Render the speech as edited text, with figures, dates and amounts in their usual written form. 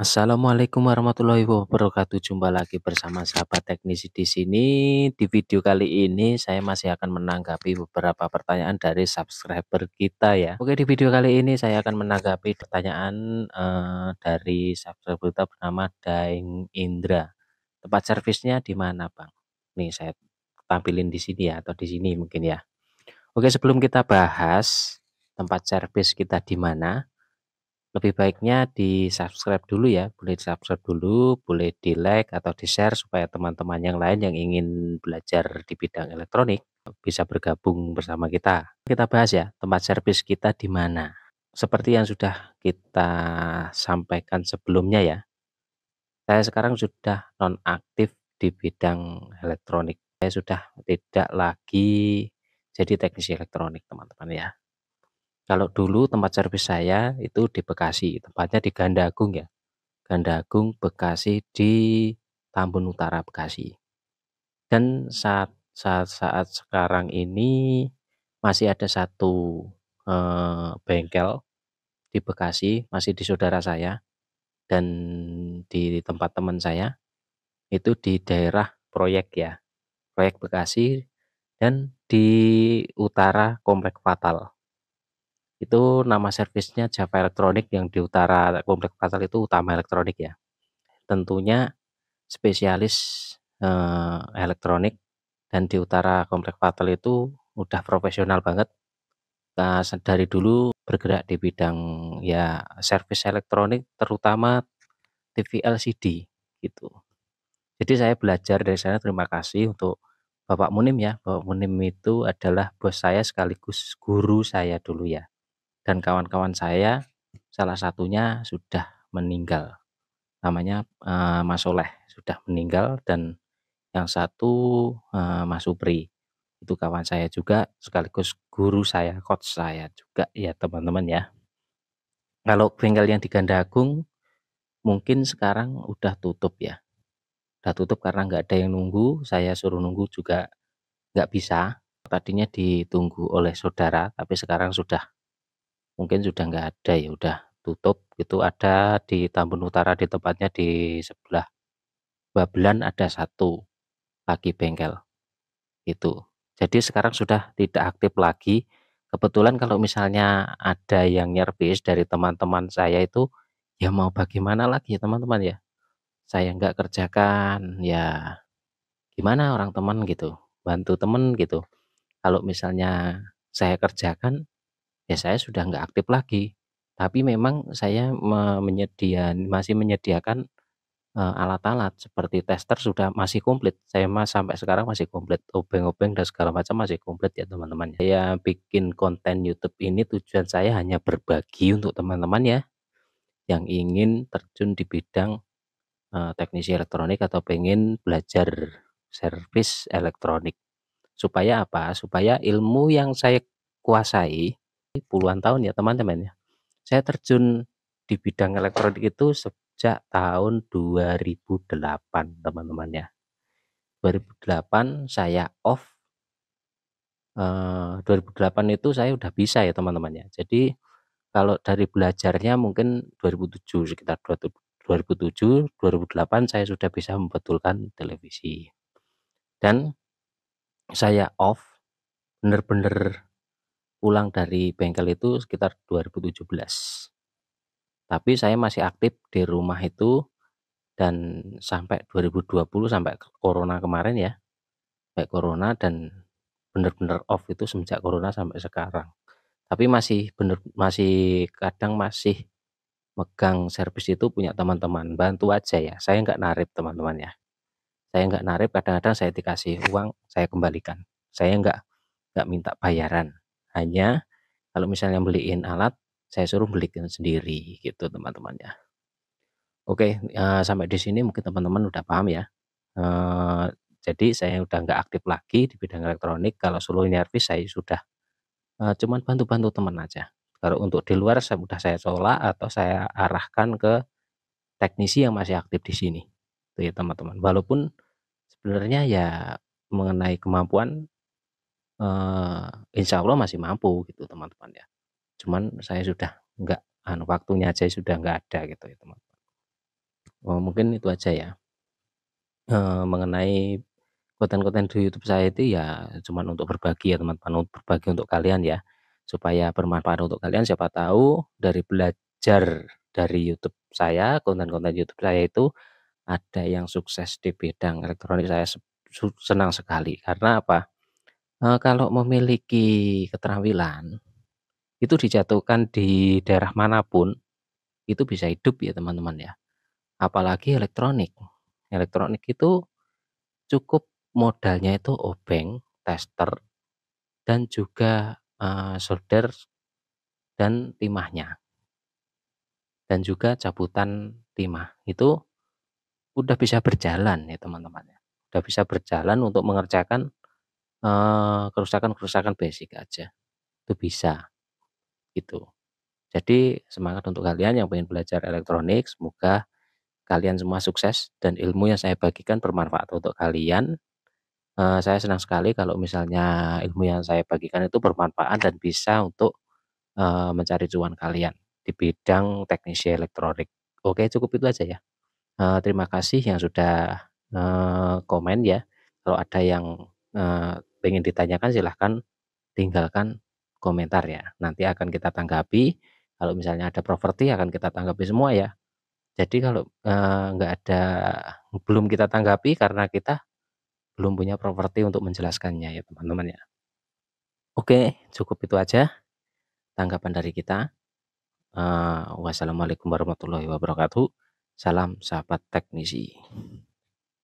Assalamualaikum warahmatullahi wabarakatuh. Jumpa lagi bersama sahabat teknisi di sini. Di video kali ini saya masih akan menanggapi beberapa pertanyaan dari subscriber kita ya. Oke, di video kali ini saya akan menanggapi pertanyaan dari subscriber kita bernama Daeng Indra. Tempat servisnya di mana, Bang? Nih saya tampilin di sini ya, atau di sini mungkin ya. Oke, sebelum kita bahas tempat servis kita di mana, lebih baiknya di-subscribe dulu ya, boleh di-subscribe dulu, boleh di-like atau di-share supaya teman-teman yang lain yang ingin belajar di bidang elektronik bisa bergabung bersama kita. Kita bahas ya, tempat servis kita di mana. Seperti yang sudah kita sampaikan sebelumnya ya, saya sekarang sudah nonaktif di bidang elektronik. Saya sudah tidak lagi jadi teknisi elektronik, teman-teman ya. Kalau dulu tempat servis saya itu di Bekasi, tepatnya di Ganda Agung ya. Ganda Agung Bekasi di Tambun Utara Bekasi. Dan saat sekarang ini masih ada satu bengkel di Bekasi, masih di saudara saya dan di tempat teman saya, itu di daerah Proyek ya, Proyek Bekasi dan di utara Komplek Fatal. Itu nama servisnya Java Elektronik, yang di utara Komplek Fatal itu Utama Elektronik ya. Tentunya spesialis elektronik, dan di utara Komplek Fatal itu udah profesional banget. Dari dulu bergerak di bidang ya servis elektronik, terutama TV LCD gitu. Jadi saya belajar dari sana. Terima kasih untuk Bapak Munim ya. Bapak Munim itu adalah bos saya sekaligus guru saya dulu ya. Dan kawan-kawan saya salah satunya sudah meninggal. Namanya Mas Soleh, sudah meninggal, dan yang satu Mas Supri. Itu kawan saya juga sekaligus guru saya, coach saya juga ya teman-teman ya. Kalau bengkel yang di Ganda Agung mungkin sekarang udah tutup ya. Udah tutup karena nggak ada yang nunggu, saya suruh nunggu juga nggak bisa. Tadinya ditunggu oleh saudara, tapi sekarang mungkin sudah nggak ada ya, udah tutup. Itu ada di Tambun Utara, di tempatnya di sebelah Babelan ada satu lagi bengkel itu. Jadi sekarang sudah tidak aktif lagi. Kebetulan kalau misalnya ada yang nyervis dari teman-teman saya itu, ya mau bagaimana lagi ya teman-teman ya. Saya nggak kerjakan, ya gimana orang teman gitu, bantu temen gitu. Kalau misalnya saya kerjakan, ya saya sudah nggak aktif lagi. Tapi memang saya masih menyediakan alat-alat seperti tester sudah masih komplit. Saya sampai sekarang masih komplit, obeng-obeng dan segala macam masih komplit ya teman-teman. Saya bikin konten YouTube ini tujuan saya hanya berbagi untuk teman-teman ya, yang ingin terjun di bidang teknisi elektronik atau pengen belajar servis elektronik. Supaya apa? Supaya ilmu yang saya kuasai puluhan tahun ya teman-teman ya. Saya terjun di bidang elektronik itu sejak tahun 2008 teman-teman ya. 2008 saya off, 2008 itu saya udah bisa ya teman-teman ya. Jadi kalau dari belajarnya mungkin 2007, sekitar 2007, 2008 saya sudah bisa membetulkan televisi. Dan saya off bener-bener pulang dari bengkel itu sekitar 2017. Tapi saya masih aktif di rumah itu dan sampai 2020, sampai corona kemarin ya, sampai corona, dan bener-bener off itu semenjak corona sampai sekarang. Tapi masih kadang masih megang servis itu punya teman-teman, bantu aja ya. Saya nggak narik teman-teman ya. Saya nggak narik, kadang-kadang saya dikasih uang, saya kembalikan. Saya nggak minta bayaran. Hanya kalau misalnya beliin alat, saya suruh belikan sendiri gitu teman-teman ya. Oke, sampai di sini mungkin teman-teman udah paham ya. Eee, jadi saya udah nggak aktif lagi di bidang elektronik. Kalau solo nyervis saya sudah cuman bantu-bantu teman aja. Kalau untuk di luar udah saya tolak atau saya arahkan ke teknisi yang masih aktif di sini, itu ya teman-teman. Walaupun sebenarnya ya mengenai kemampuan, insya Allah masih mampu gitu teman-teman ya. Cuman saya sudah nggak waktunya aja sudah nggak ada gitu ya teman. Mungkin itu aja ya, mengenai konten-konten di YouTube saya itu ya cuman untuk berbagi ya teman-teman, untuk berbagi untuk kalian ya, supaya bermanfaat untuk kalian. Siapa tahu dari belajar dari YouTube saya, konten-konten YouTube saya itu ada yang sukses di bidang elektronik. Saya senang sekali karena apa, kalau memiliki keterampilan itu dijatuhkan di daerah manapun itu bisa hidup ya teman-teman ya, apalagi elektronik. Elektronik itu cukup modalnya itu obeng, tester, dan juga, solder dan timahnya, dan juga cabutan timah. Itu udah bisa berjalan ya teman-teman ya, udah bisa berjalan untuk mengerjakan, kerusakan-kerusakan basic aja, itu bisa, gitu. Jadi semangat untuk kalian yang pengen belajar elektronik, semoga kalian semua sukses dan ilmu yang saya bagikan bermanfaat untuk kalian. Saya senang sekali kalau misalnya ilmu yang saya bagikan itu bermanfaat dan bisa untuk, mencari cuan kalian di bidang teknisi elektronik. Oke, cukup itu aja ya. Terima kasih yang sudah, komen ya. Kalau ada yang, pengen ditanyakan silahkan tinggalkan komentar ya. Nanti akan kita tanggapi, kalau misalnya ada properti akan kita tanggapi semua ya. Jadi kalau, nggak ada belum kita tanggapi karena kita belum punya properti untuk menjelaskannya ya teman-teman ya. Oke, cukup itu aja tanggapan dari kita. Wassalamualaikum warahmatullahi wabarakatuh. Salam sahabat teknisi.